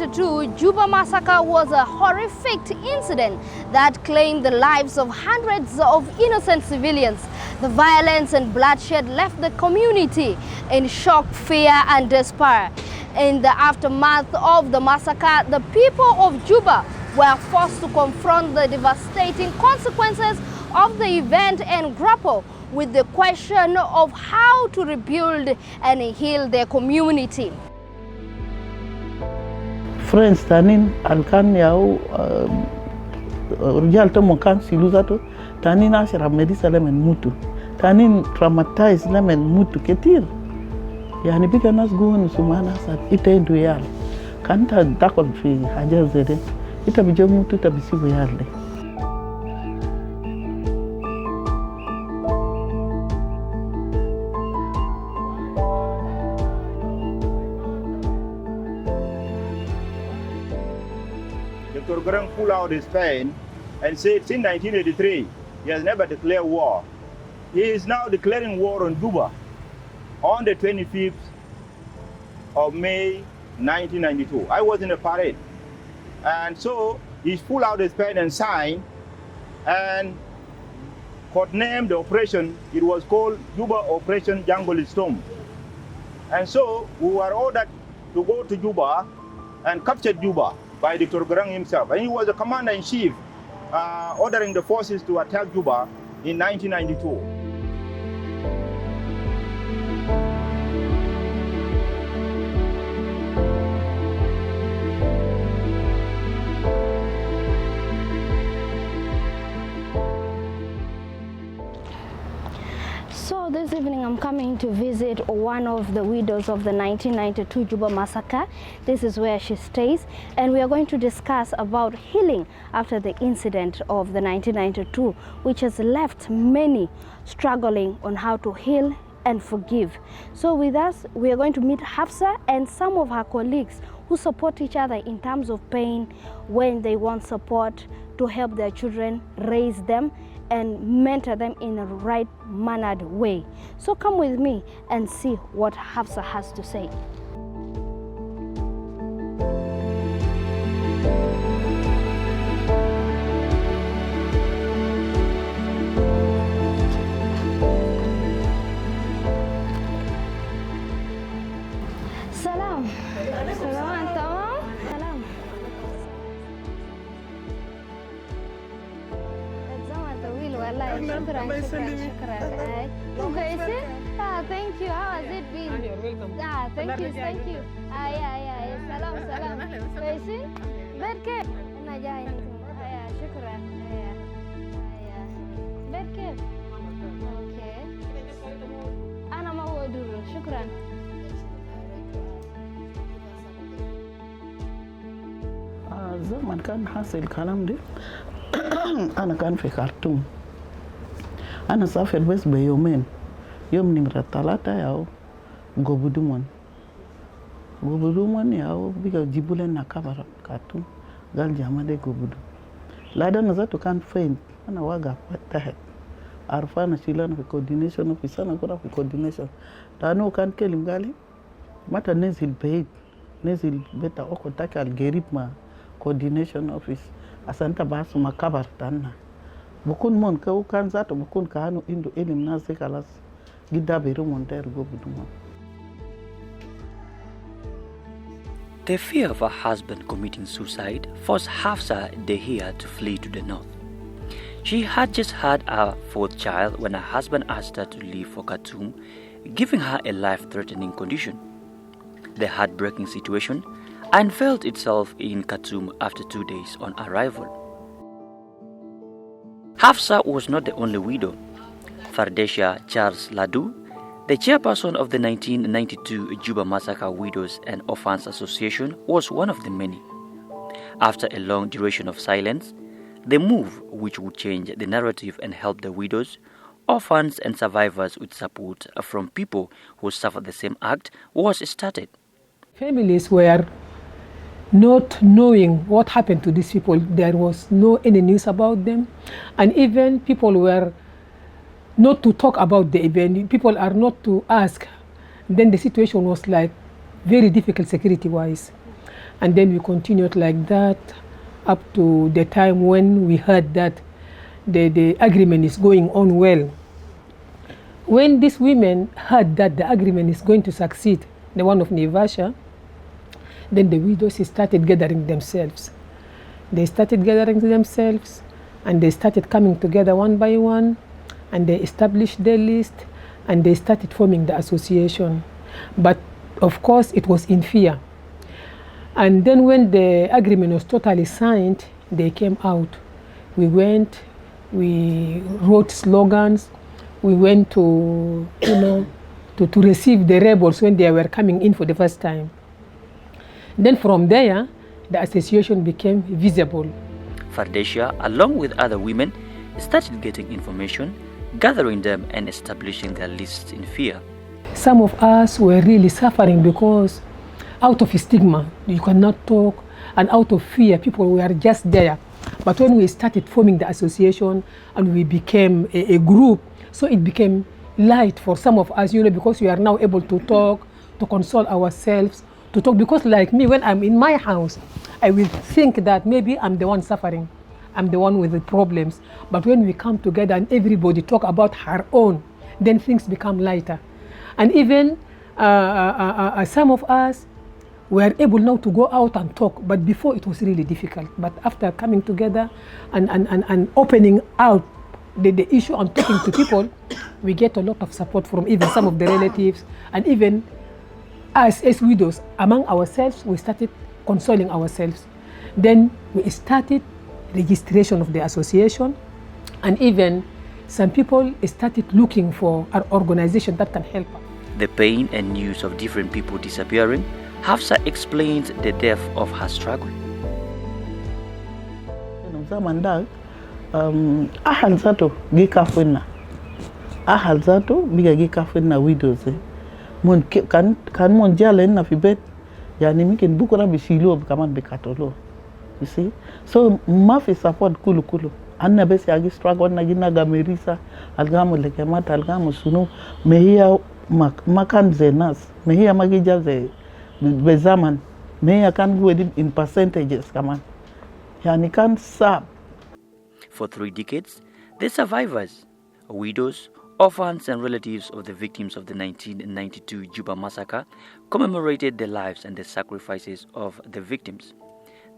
1992 Juba massacre was a horrific incident that claimed the lives of hundreds of innocent civilians. The violence and bloodshed left the community in shock, fear, and despair. In the aftermath of the massacre, the people of Juba were forced to confront the devastating consequences of the event and grapple with the question of how to rebuild and heal their community. Friends tanin alkan yao rujal to mokan siluzato tanin ashra medisa lemen mutu tanin traumatized lemen mutu ketir yani bika nas guhun sumana sat ita indu yal kanta dakol fi haja zede ita bijo mutu tabisibu yalde. Dr. Grang pulled out his pen and said since 1983 he has never declared war. He is now declaring war on Juba on the 25th of May 1992. I was in a parade, and so he pulled out his pen and signed and codenamed the operation. It was called Juba Operation Jungle Storm. And so we were ordered to go to Juba and capture Juba by Dr. Grang himself. And he was the commander-in-chief ordering the forces to attack Juba in 1992. So this evening I'm coming to visit one of the widows of the 1992 Juba massacre. This is where she stays, and we are going to discuss about healing after the incident of the 1992, which has left many struggling on how to heal and forgive. So with us, we are going to meet Hafsa and some of her colleagues who support each other in terms of pain when they want support to help their children, raise them, and mentor them in a right mannered way. So come with me and see what Hafsa has to say. Salam. Salam, tamam. Salam. Shukran. Okay, thank you. How has it been? You're welcome. Thank you. Yeah. Salam. Kaisin? Berke? Ana jai shukran. Berke? Okay. Ana mawaduru. Shukran. zaman kan hasil kalam de ana kan fi Khartoum ana safir bes بيومين يوم نمرة 3 yao gobudumon yao biga jibule na kabara Khartoum gal jamade gobudu lada na zato kan fain ana waga tahet arfana shilana fi coordination fi sana kura fi coordination tano kan kelim gali mata nezil beta oko taka algerib ma coordination office asanta basu makabar tanna bukun mon ka kan zato bukun ka hanu indo elim na se kalas gidda beru monter go buduma. The fear of her husband committing suicide forced Hafsa Dehia to flee to the north. She had just had her fourth child when her husband asked her to leave for Khartoum, giving her a life-threatening condition. The heartbreaking situation unveiled itself in Khartoum after 2 days on arrival. Hafsa was not the only widow. Fardesha Charles Ladu, the chairperson of the 1992 Juba Massacre Widows and Orphans Association, was one of the many. After a long duration of silence, the move, which would change the narrative and help the widows, orphans and survivors with support from people who suffered the same act, was started. Families were not knowing what happened to these people. There was no any news about them, and even people were not to talk about the event. People are not to ask. Then the situation was like very difficult security-wise. And then we continued like that up to the time when we heard that the agreement is going on well. When these women heard that the agreement is going to succeed, the one of Naivasha, then the widows started gathering themselves. They started gathering themselves, and they started coming together one by one, and they established their list, and they started forming the association. But of course, it was in fear. And then when the agreement was totally signed, they came out. We went, we wrote slogans, we went to, to receive the rebels when they were coming in for the first time. Then from there, the association became visible. Fardesia, along with other women, started getting information, gathering them and establishing their lists in fear. Some of us were really suffering because out of stigma, you cannot talk, and out of fear, people were just there. But when we started forming the association and we became a group, so it became light for some of us, because we are now able to talk, to console ourselves, to talk. Because like me, when I'm in my house, I will think that maybe I'm the one suffering, I'm the one with the problems. But when we come together and everybody talk about her own, then things become lighter. And even some of us were able now to go out and talk, but before it was really difficult. But after coming together and opening out the issue and talking to people, we get a lot of support from even some of the relatives, and even us as widows, among ourselves, we started consoling ourselves. Then we started registration of the association, and even some people started looking for an organization that can help us. The pain and news of different people disappearing, Hafsa explains the depth of her struggle. Ahal zato gikafina. Ahal zato biga gikafina widows. Mon kan mon jalen na fibet. Yani mikin bukura bishilo kaman bekatolo. You see? So mafi support kulu. Anna besi agi struggle na gina gamerisa algamu lekemata algamu sunu mehia makan zenas mehia magija ze bezaman mehia kan go in percentages kaman. Yani kan sab. For 3 decades, the survivors, widows, orphans and relatives of the victims of the 1992 Juba massacre commemorated the lives and the sacrifices of the victims.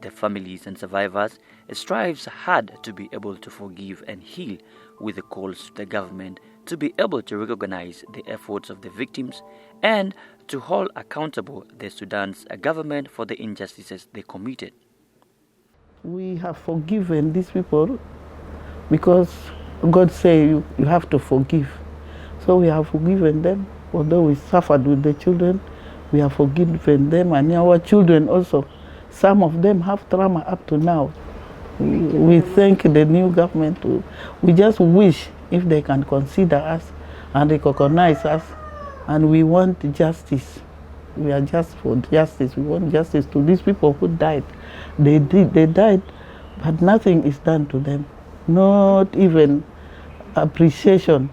The families and survivors strives hard to be able to forgive and heal, with the calls to the government to be able to recognize the efforts of the victims and to hold accountable the Sudan's government for the injustices they committed. We have forgiven these people because God said you have to forgive. So we have forgiven them. Although we suffered with the children, we have forgiven them, and our children also. Some of them have trauma up to now. We thank the new government. We just wish if they can consider us and recognize us, and we want justice. We are just for justice. We want justice to these people who died. They died, but nothing is done to them. Not even appreciation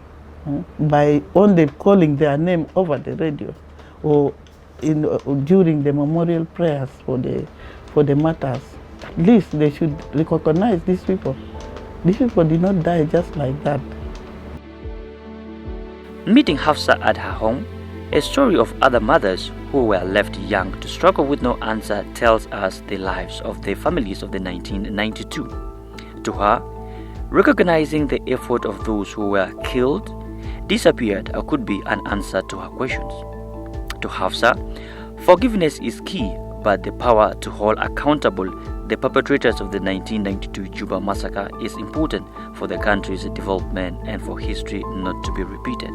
by only calling their name over the radio or during the memorial prayers for the matters. At least they should recognize these people. These people did not die just like that. Meeting Hafsa at her home, a story of other mothers who were left young to struggle with no answer, tells us the lives of the families of the 1992. To her, recognizing the effort of those who were killed, disappeared, could be an answer to her questions. To Hafsa, forgiveness is key, but the power to hold accountable the perpetrators of the 1992 Juba massacre is important for the country's development and for history not to be repeated.